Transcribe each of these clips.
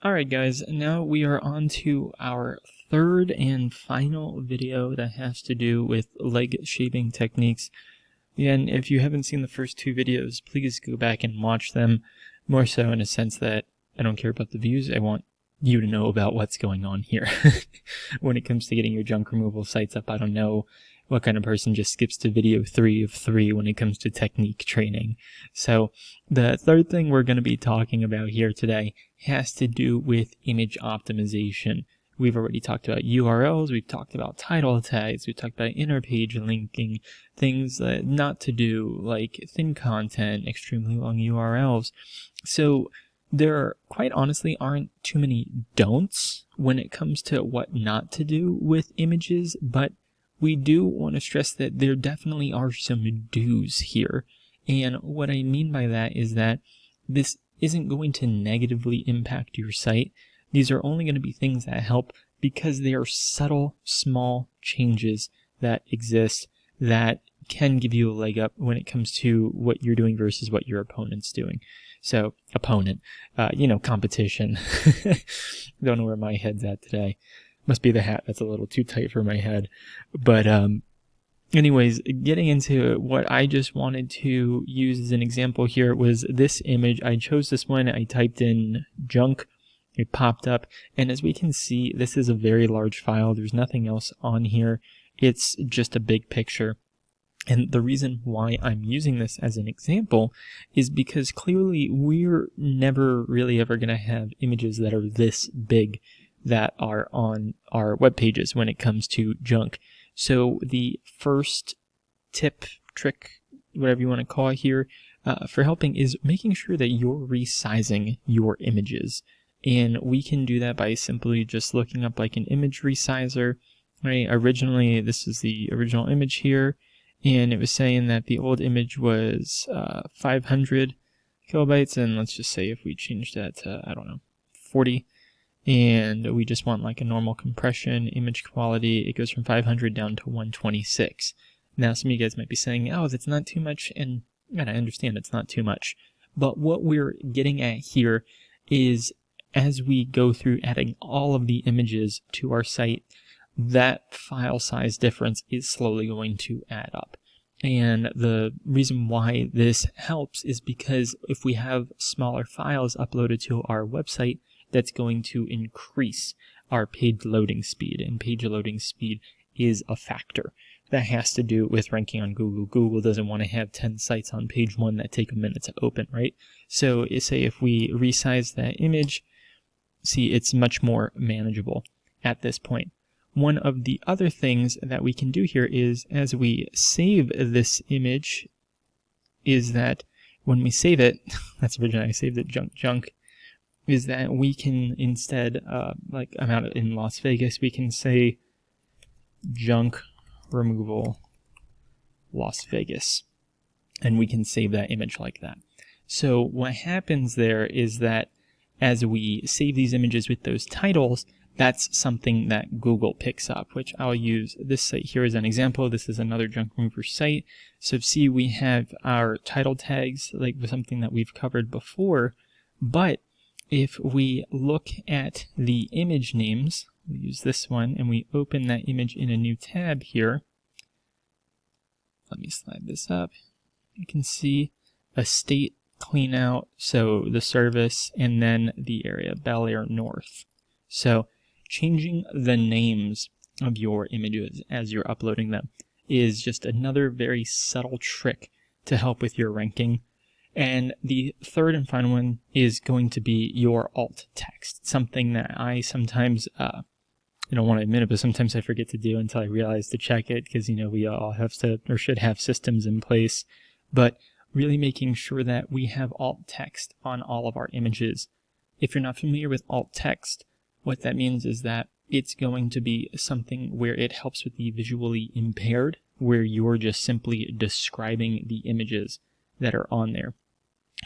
Alright guys, now we are on to our third and final video that has to do with leg shaping techniques. And if you haven't seen the first two videos, please go back and watch them, more so in a sense that I don't care about the views, I want you to know about what's going on here. When it comes to getting your junk removal sites up, I don't know what kind of person just skips to video 3 of 3 when it comes to technique training. So the third thing we're going to be talking about here today has to do with image optimization. We've already talked about URLs, we've talked about title tags, we've talked about inner page linking, things that not to do, like thin content, extremely long URLs. So there, quite honestly, aren't too many don'ts when it comes to what not to do with images, but we do want to stress that there definitely are some do's here. And what I mean by that is that this isn't going to negatively impact your site. These are only going to be things that help because they are subtle, small changes that exist that can give you a leg up when it comes to what you're doing versus what your opponent's doing. So, competition. Don't know where my head's at today. Must be the hat that's a little too tight for my head. But anyways, getting into what I just wanted to use as an example here was this image. I chose this one. I typed in junk. It popped up. And as we can see, this is a very large file. There's nothing else on here. It's just a big picture. And the reason why I'm using this as an example is because clearly we're never really ever going to have images that are this big that are on our web pages when it comes to junk. So the first tip, trick, whatever you want to call it here, for helping is making sure that you're resizing your images. And we can do that by simply just looking up like an image resizer. Right? Originally, this is the original image here, and it was saying that the old image was 500 kilobytes, and let's just say if we change that to, 40, and we just want like a normal compression image quality, it goes from 500 down to 126. Now some of you guys might be saying, oh, that's not too much, and I understand it's not too much. But what we're getting at here is as we go through adding all of the images to our site, that file size difference is slowly going to add up. And the reason why this helps is because if we have smaller files uploaded to our website, that's going to increase our page loading speed, and page loading speed is a factor that has to do with ranking on Google. Google doesn't want to have 10 sites on page 1 that take a minute to open, right? So say if we resize that image, see, it's much more manageable at this point. One of the other things that we can do here is as we save this image is that when we save it, that's originally I saved it junk, is that we can instead, like I'm out in Las Vegas, we can say junk removal Las Vegas, and we can save that image like that. So what happens there is that as we save these images with those titles, that's something that Google picks up, which I'll use this site here as an example. This is another junk remover site. So see, we have our title tags, like something that we've covered before, but if we look at the image names, we use this one, and we open that image in a new tab here. Let me slide this up. You can see a state clean out, so the service, and then the area, Bel Air North. So changing the names of your images as you're uploading them is just another very subtle trick to help with your ranking. And the third and final one is going to be your alt text, something that I sometimes, I don't want to admit it, but sometimes I forget to do until I realize to check it, because, we all have to, or should have, systems in place. But really making sure that we have alt text on all of our images. If you're not familiar with alt text, what that means is that it's going to be something where it helps with the visually impaired, where you're just simply describing the images that are on there.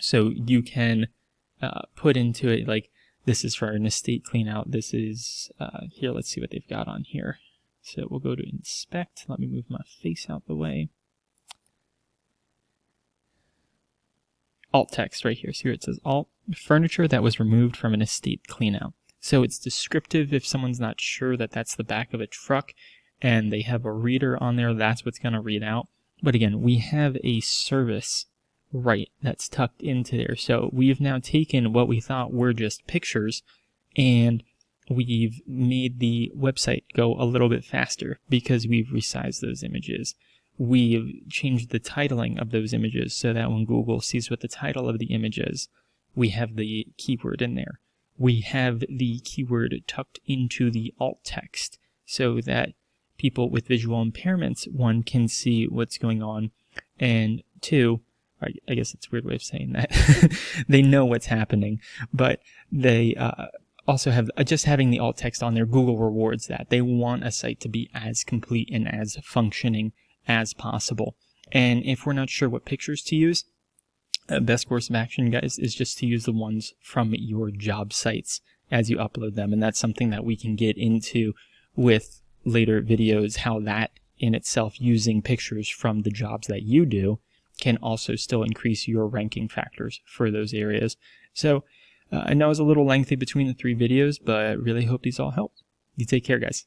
So you can put into it, like, this is for an estate clean out. This is, here, let's see what they've got on here. So we'll go to inspect. Let me move my face out the way. alt text right here. See where it says alt? Furniture that was removed from an estate cleanout. So it's descriptive if someone's not sure that that's the back of a truck and they have a reader on there, that's what's going to read out. But again, we have a service right that's tucked into there. So we've now taken what we thought were just pictures and we've made the website go a little bit faster because we've resized those images. We've changed the titling of those images so that when Google sees what the title of the image is, we have the keyword in there. We have the keyword tucked into the alt text so that people with visual impairments, one, can see what's going on, and two, I guess it's a weird way of saying that, they know what's happening, but they also have, just having the alt text on there, Google rewards that. They want a site to be as complete and as functioning as possible. And if we're not sure what pictures to use, best course of action, guys, is just to use the ones from your job sites as you upload them. And that's something that we can get into with later videos, how that in itself, using pictures from the jobs that you do, can also still increase your ranking factors for those areas. So I know it was a little lengthy between the 3 videos, but I really hope these all help. You take care, guys.